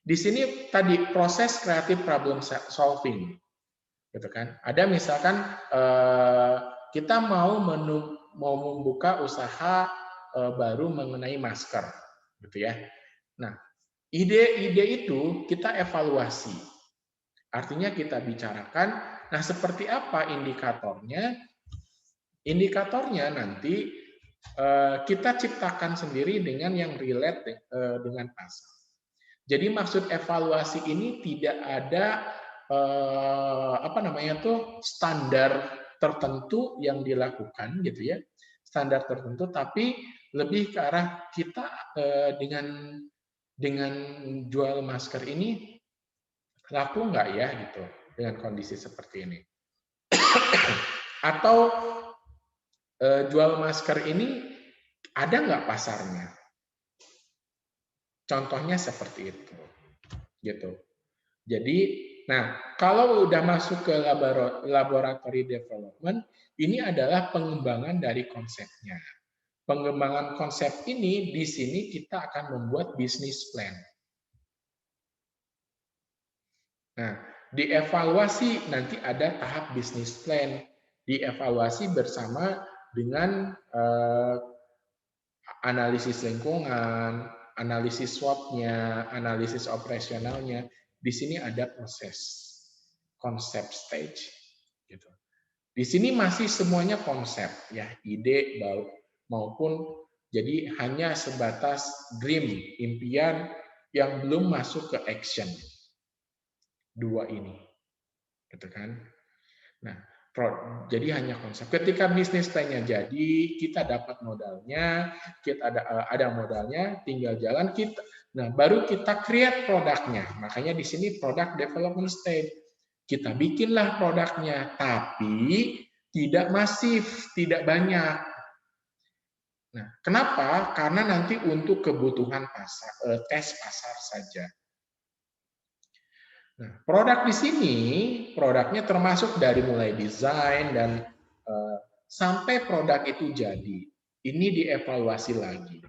di sini tadi proses creative problem solving, gitu kan? Ada misalkan kita mau membuka usaha baru mengenai masker, gitu ya. Nah, ide-ide itu kita evaluasi, artinya kita bicarakan. Nah, seperti apa indikatornya? Indikatornya nanti kita ciptakan sendiri dengan yang relate dengan pasar. Jadi maksud evaluasi ini tidak ada apa namanya tuh standar tertentu yang dilakukan gitu ya, standar tertentu, tapi lebih ke arah kita dengan jual masker ini laku nggak ya gitu dengan kondisi seperti ini, atau jual masker ini ada nggak pasarnya? Contohnya seperti itu, gitu. Jadi, nah kalau udah masuk ke laboratory development, ini adalah pengembangan dari konsepnya. Pengembangan konsep ini di sini kita akan membuat bisnis plan. Nah, dievaluasi nanti ada tahap bisnis plan, dievaluasi bersama dengan analisis lingkungan, analisis SWOT-nya, analisis operasionalnya. Di sini ada proses konsep stage, gitu. Di sini masih semuanya konsep, ya, ide maupun jadi hanya sebatas dream, impian yang belum masuk ke action. Dua ini, gitu kan? Nah, jadi hanya konsep. Ketika bisnis plan-nya jadi, kita dapat modalnya, kita ada modalnya, tinggal jalan kita. Nah, baru kita create produknya. Makanya di sini product development stage. Kita bikinlah produknya, tapi tidak masif, tidak banyak. Nah, kenapa? Karena nanti untuk kebutuhan pasar, tes pasar saja. Nah, produk di sini, produknya termasuk dari mulai desain dan sampai produk itu jadi. Ini dievaluasi lagi.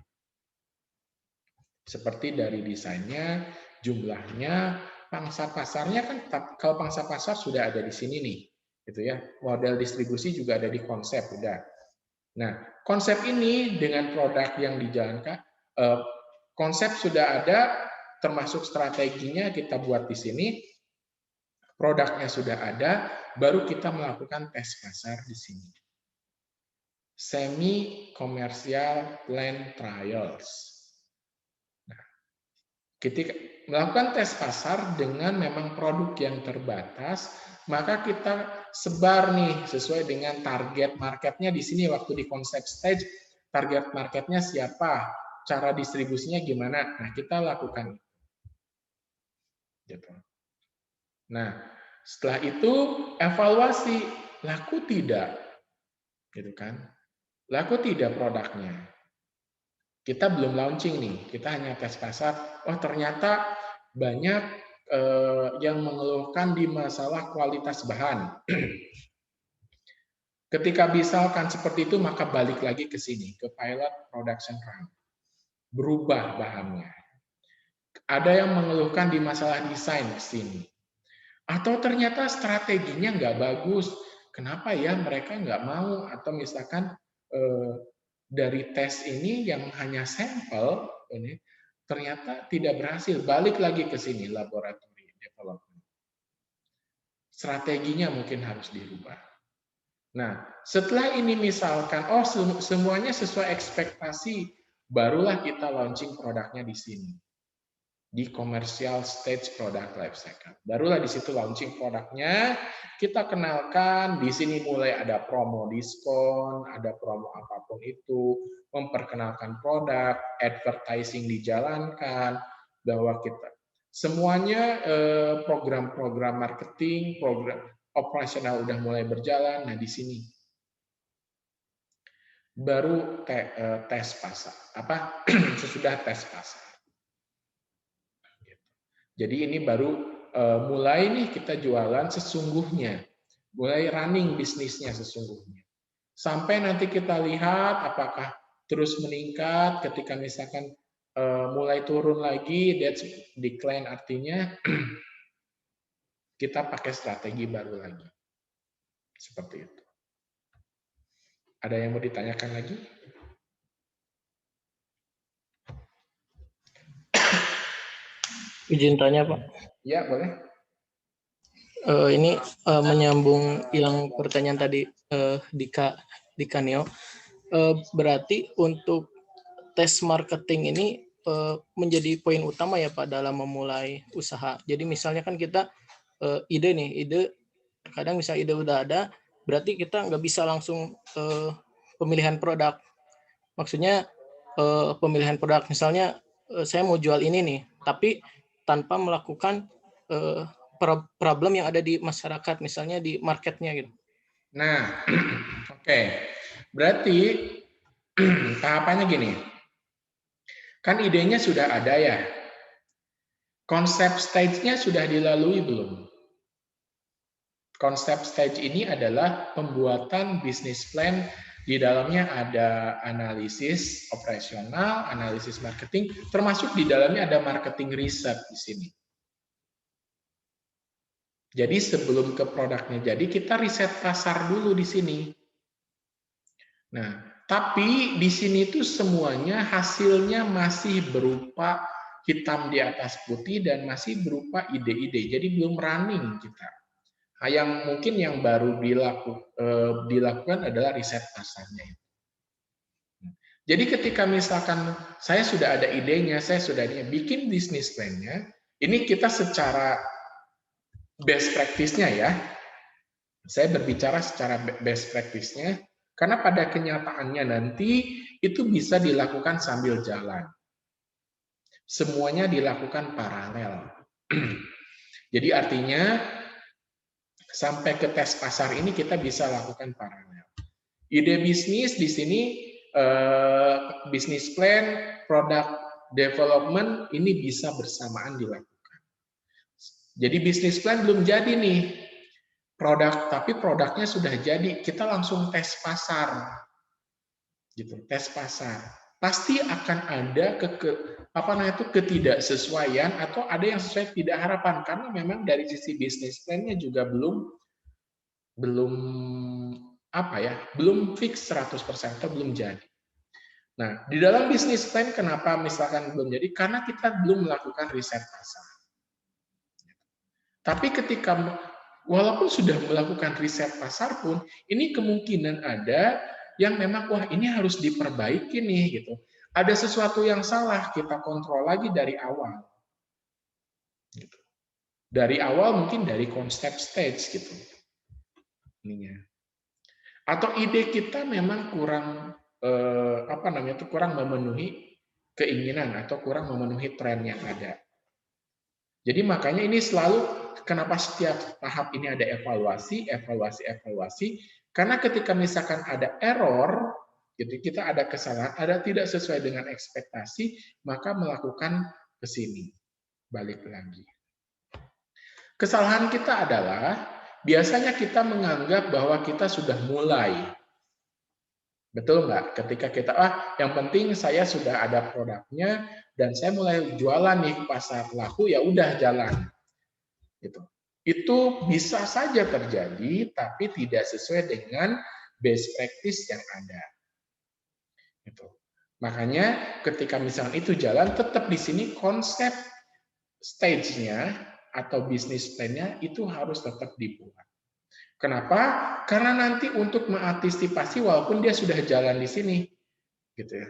Seperti dari desainnya, jumlahnya, pangsa pasarnya kan kalau pangsa pasar sudah ada di sini nih, gitu ya. Model distribusi juga ada di konsep udah. Nah, konsep ini dengan produk yang dijalankan, konsep sudah ada, termasuk strateginya kita buat di sini. Produknya sudah ada, baru kita melakukan tes pasar di sini. Semi commercial plan trials. Nah, ketika melakukan tes pasar dengan memang produk yang terbatas, maka kita sebar nih sesuai dengan target marketnya di sini waktu di konsep stage, target marketnya siapa, cara distribusinya gimana. Nah, kita lakukan. Gitu. Nah, setelah itu evaluasi, laku tidak, gitu kan? Laku tidak produknya. Kita belum launching nih, kita hanya tes pasar. Oh ternyata banyak yang mengeluhkan di masalah kualitas bahan. Ketika misalkan seperti itu, maka balik lagi ke sini, ke pilot production run. Berubah bahannya. Ada yang mengeluhkan di masalah desain di sini. Atau ternyata strateginya nggak bagus. Kenapa ya mereka nggak mau? Atau misalkan dari tes ini yang hanya sampel ini ternyata tidak berhasil. Balik lagi ke sini laboratorium development. Strateginya mungkin harus dirubah. Nah, setelah ini misalkan, oh semuanya sesuai ekspektasi, barulah kita launching produknya di sini. Di commercial stage product life cycle. Barulah di situ launching produknya, kita kenalkan, di sini mulai ada promo diskon, ada promo apapun itu, memperkenalkan produk, advertising dijalankan, bahwa kita semuanya program-program marketing, program operasional udah mulai berjalan. Nah, di sini baru tes pasar. Sesudah tes pasar. Jadi ini baru mulai nih kita jualan sesungguhnya, mulai running bisnisnya sesungguhnya. Sampai nanti kita lihat apakah terus meningkat, ketika misalkan mulai turun lagi, that's decline artinya kita pakai strategi baru lagi. Seperti itu. Ada yang mau ditanyakan lagi? Izin tanya, Pak. Ya, boleh. Ini menyambung yang pertanyaan tadi Dika Neo. Berarti untuk tes marketing ini menjadi poin utama ya Pak dalam memulai usaha. Jadi misalnya kan kita ide kadang misalnya ide udah ada, berarti kita nggak bisa langsung pemilihan produk. Maksudnya pemilihan produk, misalnya saya mau jual ini nih, tapi tanpa melakukan problem yang ada di masyarakat, misalnya di marketnya gitu. Nah, oke. Berarti tahapannya gini. Kan idenya sudah ada ya. Konsep stage-nya sudah dilalui belum? Konsep stage ini adalah pembuatan bisnis plan. Di dalamnya ada analisis operasional, analisis marketing, termasuk di dalamnya ada marketing research di sini. Jadi sebelum ke produknya jadi, kita riset pasar dulu di sini. Nah, tapi di sini tuh semuanya hasilnya masih berupa hitam di atas putih dan masih berupa ide-ide. Jadi belum running kita. Yang mungkin yang baru dilakukan adalah riset pasarnya. Jadi ketika misalkan saya sudah ada idenya, saya sudah bikin bisnis plan-nya, ini kita secara best practice-nya ya. Saya berbicara secara best practice-nya, karena pada kenyataannya nanti itu bisa dilakukan sambil jalan. Semuanya dilakukan paralel. Jadi artinya sampai ke tes pasar ini kita bisa lakukan paralel. Ide bisnis di sini, bisnis plan, product development ini bisa bersamaan dilakukan. Jadi bisnis plan belum jadi nih, tapi produknya sudah jadi. Kita langsung tes pasar, gitu. Tes pasar pasti akan ada ketidaksesuaian atau ada yang sesuai tidak harapan karena memang dari sisi bisnis plan-nya juga belum fix 100% atau belum jadi. Nah, di dalam bisnis plan kenapa misalkan belum jadi? Karena kita belum melakukan riset pasar. Tapi ketika walaupun sudah melakukan riset pasar pun, ini kemungkinan ada yang memang wah ini harus diperbaiki nih gitu. Ada sesuatu yang salah, kita kontrol lagi dari awal. Gitu. Dari awal mungkin dari konsep stage gitu. Ininya. Atau ide kita memang kurang kurang memenuhi keinginan atau kurang memenuhi tren yang ada. Jadi makanya ini selalu kenapa setiap tahap ini ada evaluasi, karena ketika misalkan ada error, gitu, kita ada kesalahan, ada tidak sesuai dengan ekspektasi, maka melakukan ke sini, balik lagi. Kesalahan kita adalah biasanya kita menganggap bahwa kita sudah mulai. Betul nggak? Ketika kita, yang penting saya sudah ada produknya, dan saya mulai jualan nih pasar laku, ya udah jalan. Gitu. Itu bisa saja terjadi, tapi tidak sesuai dengan best practice yang ada. Gitu. Makanya ketika misalnya itu jalan, tetap di sini konsep stage-nya atau bisnis plan-nya itu harus tetap dibuat. Kenapa? Karena nanti untuk mengantisipasi walaupun dia sudah jalan di sini, gitu ya.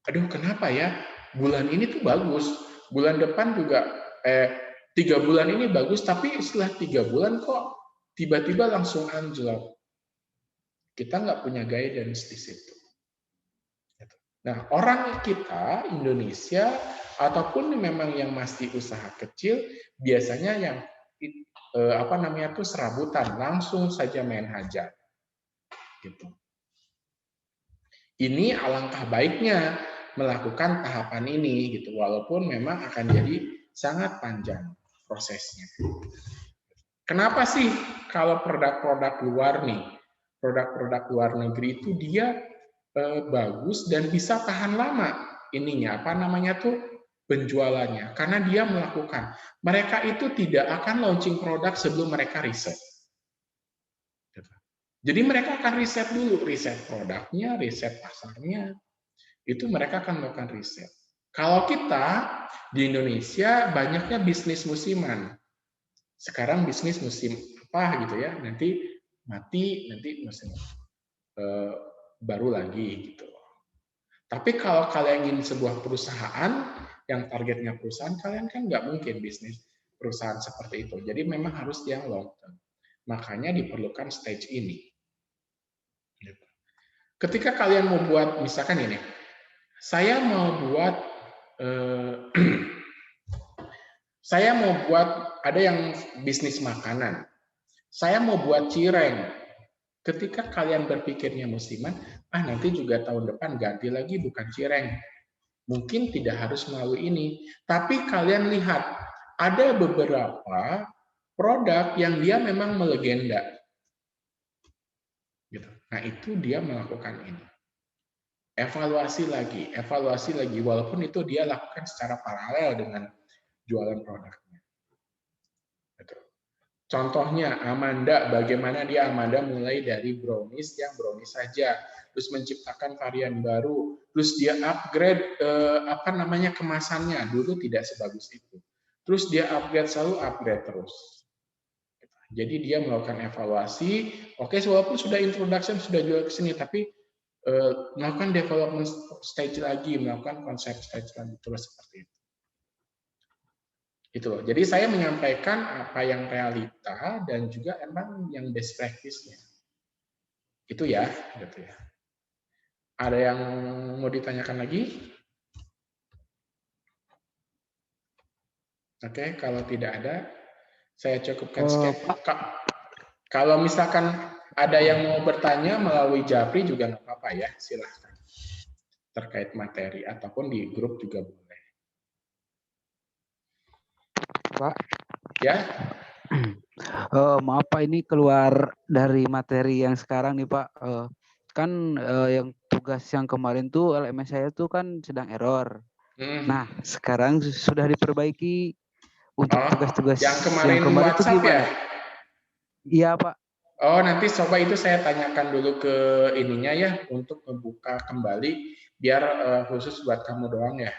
Aduh, kenapa ya? Bulan ini tuh bagus, bulan depan juga 3 bulan ini bagus, tapi setelah 3 bulan kok tiba-tiba langsung anjlok. Kita nggak punya guidance di situ. Nah, orang kita Indonesia ataupun memang yang masih usaha kecil biasanya yang tuh serabutan, langsung saja main hajar. Gitu. Ini alangkah baiknya melakukan tahapan ini gitu, walaupun memang akan jadi sangat panjang prosesnya. Kenapa sih kalau produk-produk luar nih, produk-produk luar negeri itu dia bagus dan bisa tahan lama ininya penjualannya, karena dia melakukan, mereka itu tidak akan launching produk sebelum mereka riset. Jadi mereka akan riset dulu, riset produknya, riset pasarnya, itu mereka akan melakukan riset. Kalau kita di Indonesia banyaknya bisnis musiman. Sekarang bisnis musim apa gitu ya, nanti mati, nanti musim baru lagi gitu. Tapi kalau kalian ingin sebuah perusahaan yang targetnya perusahaan, kalian kan nggak mungkin bisnis perusahaan seperti itu. Jadi memang harus yang long term. Makanya diperlukan stage ini. Ketika kalian mau buat, misalkan ini, saya mau buat ada yang bisnis makanan. Saya mau buat cireng. Ketika kalian berpikirnya musiman, nanti juga tahun depan ganti lagi bukan cireng. Mungkin tidak harus melalui ini. Tapi kalian lihat, ada beberapa produk yang dia memang melegenda. Gitu. Nah, itu dia melakukan ini. Evaluasi lagi, walaupun itu dia lakukan secara paralel dengan jualan produknya. Gitu. Contohnya Amanda, bagaimana Amanda mulai dari brownies yang brownies saja, terus menciptakan varian baru, terus dia upgrade kemasannya, dulu tidak sebagus itu. Terus dia selalu upgrade terus. Jadi dia melakukan evaluasi, oke, walaupun sudah introduction, sudah jual ke sini, tapi melakukan development stage lagi, melakukan konsep stage lagi, terus seperti itu. Gitu loh. Jadi saya menyampaikan apa yang realita dan juga emang yang best practice-nya. Itu ya, gitu ya. Ada yang mau ditanyakan lagi? Oke, kalau tidak ada, saya cukupkan sekian. Kalau misalkan ada yang mau bertanya melalui Japri juga nggak apa-apa ya, silahkan. Terkait materi ataupun di grup juga boleh. Pak. Ya. Maaf Pak, ini keluar dari materi yang sekarang nih Pak. Yang tugas yang kemarin tuh LMS saya tuh kan sedang error. Nah, sekarang sudah diperbaiki untuk tugas-tugas yang kemarin WhatsApp ya? Iya Pak. Oh, nanti coba itu saya tanyakan dulu ke ininya ya, untuk membuka kembali, biar khusus buat kamu doang ya.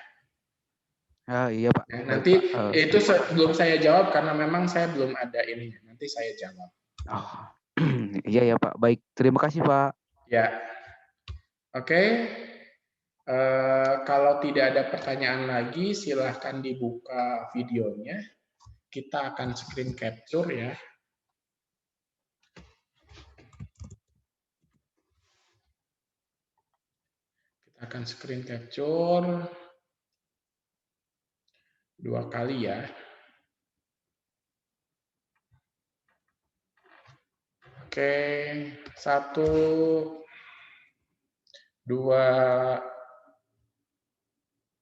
Iya Pak. Ya, nanti itu belum saya jawab karena memang saya belum ada ininya. Nanti saya jawab. Oh, iya ya Pak. Baik, terima kasih Pak. Ya, oke. Kalau tidak ada pertanyaan lagi, silahkan dibuka videonya. Kita akan screen capture ya. Kita akan screen capture 2 kali ya. Oke, 1, 2,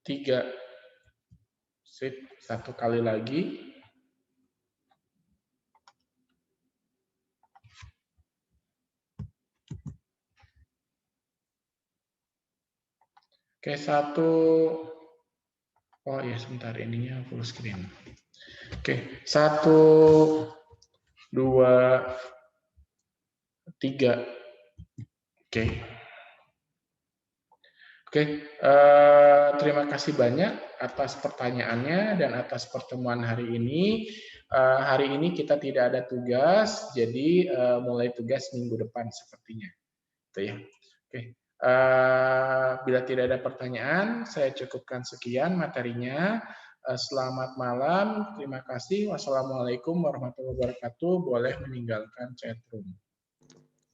3. Sip, 1 kali lagi. Oke, 1. Oh ya, sebentar, ininya full screen. Oke, 1, 2, 3. Oke. Oke, terima kasih banyak atas pertanyaannya dan atas pertemuan hari ini. Hari ini kita tidak ada tugas, jadi mulai tugas minggu depan sepertinya. Itu ya. Oke. Bila tidak ada pertanyaan, saya cukupkan sekian materinya. Selamat malam, terima kasih. Wassalamualaikum warahmatullahi wabarakatuh. Boleh meninggalkan chat room.